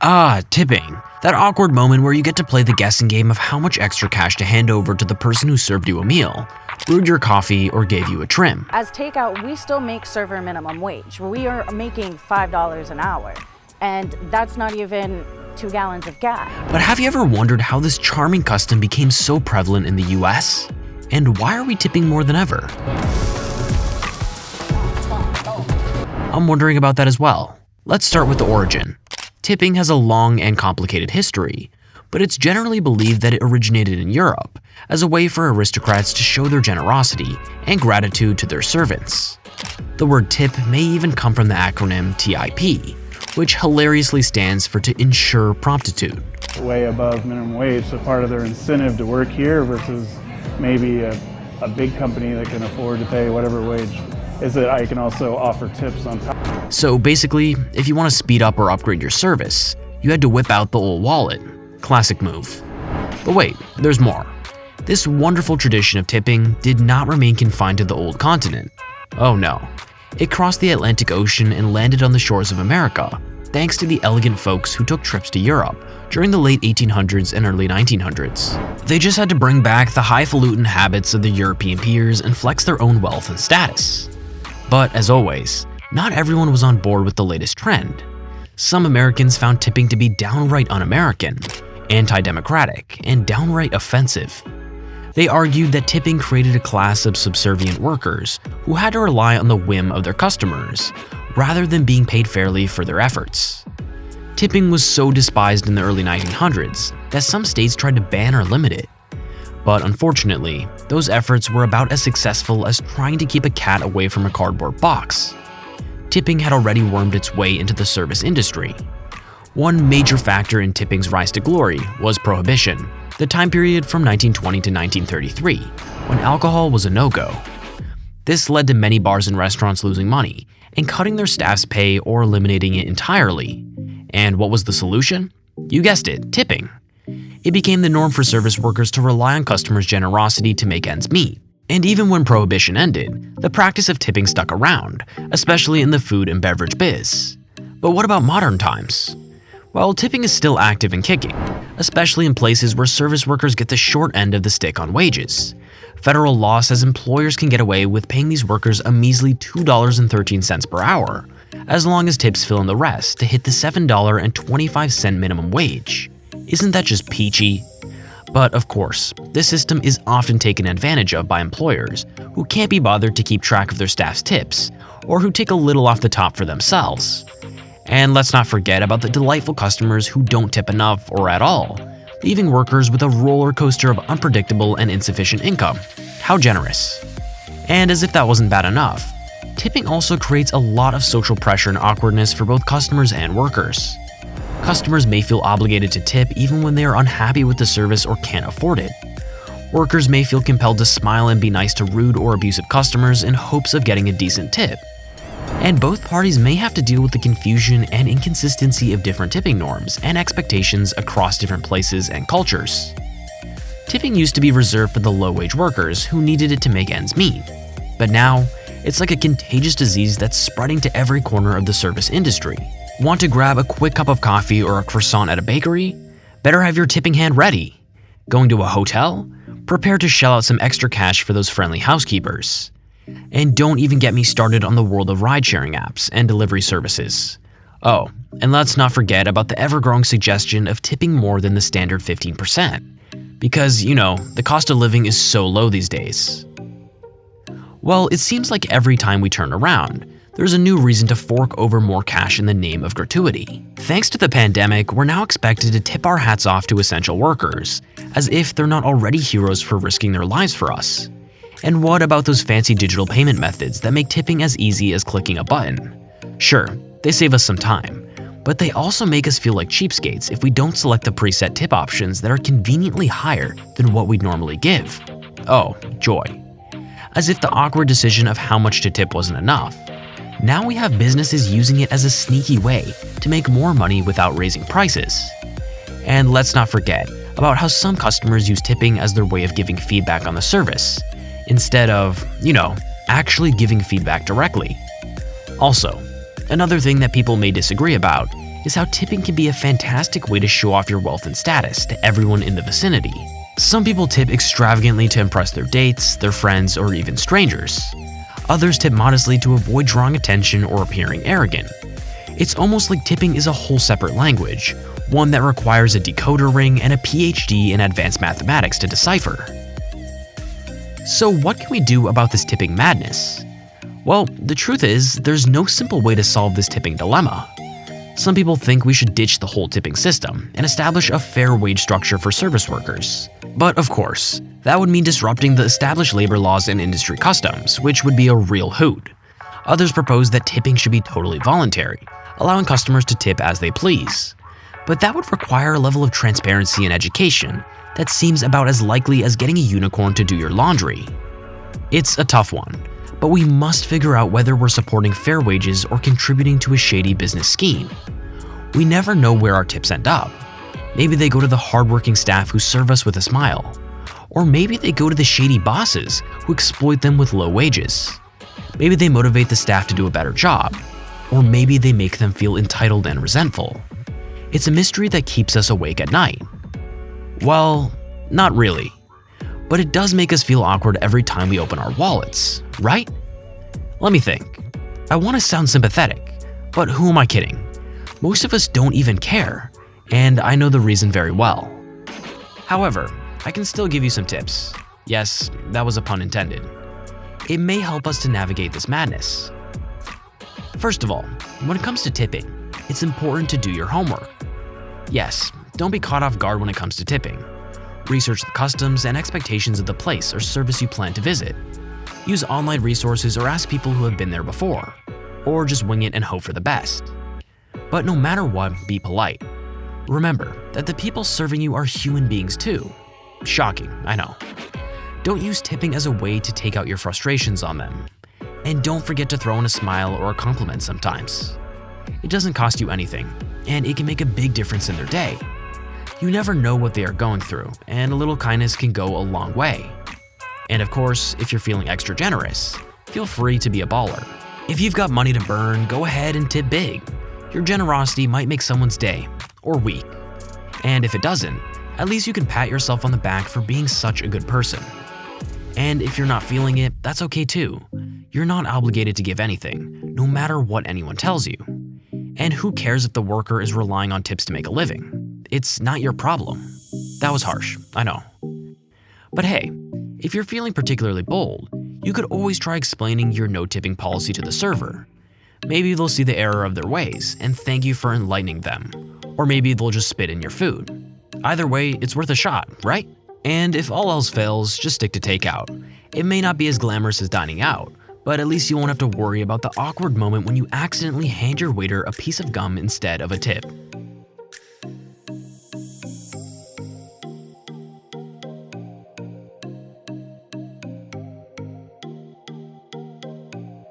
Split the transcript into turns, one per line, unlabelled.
Ah, tipping. That awkward moment where you get to play the guessing game of how much extra cash to hand over to the person who served you a meal, brewed your coffee, or gave you a trim.
As takeout, we still make server minimum wage. We are making $5 an hour, and that's not even 2 gallons of gas.
But have you ever wondered how this charming custom became so prevalent in the US? And why are we tipping more than ever? I'm wondering about that as well. Let's start with the origin. Tipping has a long and complicated history, but it's generally believed that it originated in Europe as a way for aristocrats to show their generosity and gratitude to their servants. The word tip may even come from the acronym TIP, which hilariously stands for to ensure promptitude.
Way above minimum wage, so part of their incentive to work here versus maybe a big company that can afford to pay whatever wage is that I can also offer tips on top.
So basically, if you want to speed up or upgrade your service, you had to whip out the old wallet. Classic move. But wait, there's more. This wonderful tradition of tipping did not remain confined to the old continent. Oh no. It crossed the Atlantic Ocean and landed on the shores of America, thanks to the elegant folks who took trips to Europe during the late 1800s and early 1900s. They just had to bring back the highfalutin habits of their European peers and flex their own wealth and status. But as always, not everyone was on board with the latest trend. Some Americans found tipping to be downright un-American, anti-democratic, and downright offensive. They argued that tipping created a class of subservient workers who had to rely on the whim of their customers, rather than being paid fairly for their efforts. Tipping was so despised in the early 1900s that some states tried to ban or limit it. But unfortunately, those efforts were about as successful as trying to keep a cat away from a cardboard box. Tipping had already wormed its way into the service industry. One major factor in tipping's rise to glory was Prohibition, the time period from 1920 to 1933, when alcohol was a no-go. This led to many bars and restaurants losing money and cutting their staff's pay or eliminating it entirely. And what was the solution? You guessed it, tipping. It became the norm for service workers to rely on customers' generosity to make ends meet. And even when Prohibition ended, the practice of tipping stuck around, especially in the food and beverage biz. But what about modern times? Well, tipping is still active and kicking, especially in places where service workers get the short end of the stick on wages. Federal law says employers can get away with paying these workers a measly $2.13 per hour, as long as tips fill in the rest to hit the $7.25 minimum wage. Isn't that just peachy? But of course, this system is often taken advantage of by employers who can't be bothered to keep track of their staff's tips, or who take a little off the top for themselves. And let's not forget about the delightful customers who don't tip enough or at all, leaving workers with a roller coaster of unpredictable and insufficient income. How generous. And as if that wasn't bad enough, tipping also creates a lot of social pressure and awkwardness for both customers and workers. Customers may feel obligated to tip even when they are unhappy with the service or can't afford it. Workers may feel compelled to smile and be nice to rude or abusive customers in hopes of getting a decent tip. And both parties may have to deal with the confusion and inconsistency of different tipping norms and expectations across different places and cultures. Tipping used to be reserved for the low-wage workers who needed it to make ends meet. But now, it's like a contagious disease that's spreading to every corner of the service industry. Want to grab a quick cup of coffee or a croissant at a bakery? Better have your tipping hand ready. Going to a hotel? Prepare to shell out some extra cash for those friendly housekeepers. And don't even get me started on the world of ride-sharing apps and delivery services. Oh, and let's not forget about the ever-growing suggestion of tipping more than the standard 15%. Because, you know, the cost of living is so low these days. Well, it seems like every time we turn around, there's a new reason to fork over more cash in the name of gratuity. Thanks to the pandemic, we're now expected to tip our hats off to essential workers, as if they're not already heroes for risking their lives for us. And what about those fancy digital payment methods that make tipping as easy as clicking a button? Sure, they save us some time, but they also make us feel like cheapskates if we don't select the preset tip options that are conveniently higher than what we'd normally give. Oh, joy. As if the awkward decision of how much to tip wasn't enough. Now we have businesses using it as a sneaky way to make more money without raising prices. And let's not forget about how some customers use tipping as their way of giving feedback on the service, instead of, actually giving feedback directly. Also, another thing that people may disagree about is how tipping can be a fantastic way to show off your wealth and status to everyone in the vicinity. Some people tip extravagantly to impress their dates, their friends, or even strangers. Others tip modestly to avoid drawing attention or appearing arrogant. It's almost like tipping is a whole separate language, one that requires a decoder ring and a PhD in advanced mathematics to decipher. So what can we do about this tipping madness? Well, the truth is, there's no simple way to solve this tipping dilemma. Some people think we should ditch the whole tipping system and establish a fair wage structure for service workers. But of course, that would mean disrupting the established labor laws and industry customs, which would be a real hoot. Others propose that tipping should be totally voluntary, allowing customers to tip as they please. But that would require a level of transparency and education that seems about as likely as getting a unicorn to do your laundry. It's a tough one, but we must figure out whether we're supporting fair wages or contributing to a shady business scheme. We never know where our tips end up. Maybe they go to the hardworking staff who serve us with a smile. Or maybe they go to the shady bosses who exploit them with low wages. Maybe they motivate the staff to do a better job. Or maybe they make them feel entitled and resentful. It's a mystery that keeps us awake at night. Well, not really. But it does make us feel awkward every time we open our wallets, right? Let me think. I want to sound sympathetic, but who am I kidding? Most of us don't even care, and I know the reason very well. However, I can still give you some tips. Yes, that was a pun intended. It may help us to navigate this madness. First of all, when it comes to tipping, it's important to do your homework. Yes, don't be caught off guard when it comes to tipping. Research the customs and expectations of the place or service you plan to visit. Use online resources or ask people who have been there before. Or just wing it and hope for the best. But no matter what, be polite. Remember that the people serving you are human beings too. Shocking, I know. Don't use tipping as a way to take out your frustrations on them. And don't forget to throw in a smile or a compliment sometimes. It doesn't cost you anything, and it can make a big difference in their day. You never know what they are going through, and a little kindness can go a long way. And of course, if you're feeling extra generous, feel free to be a baller. If you've got money to burn, go ahead and tip big. Your generosity might make someone's day, or week. And if it doesn't, at least you can pat yourself on the back for being such a good person. And if you're not feeling it, that's okay too. You're not obligated to give anything, no matter what anyone tells you. And who cares if the worker is relying on tips to make a living? It's not your problem. That was harsh, I know. But hey, if you're feeling particularly bold, you could always try explaining your no-tipping policy to the server. Maybe they'll see the error of their ways and thank you for enlightening them. Or maybe they'll just spit in your food. Either way, it's worth a shot, right? And if all else fails, just stick to takeout. It may not be as glamorous as dining out, but at least you won't have to worry about the awkward moment when you accidentally hand your waiter a piece of gum instead of a tip.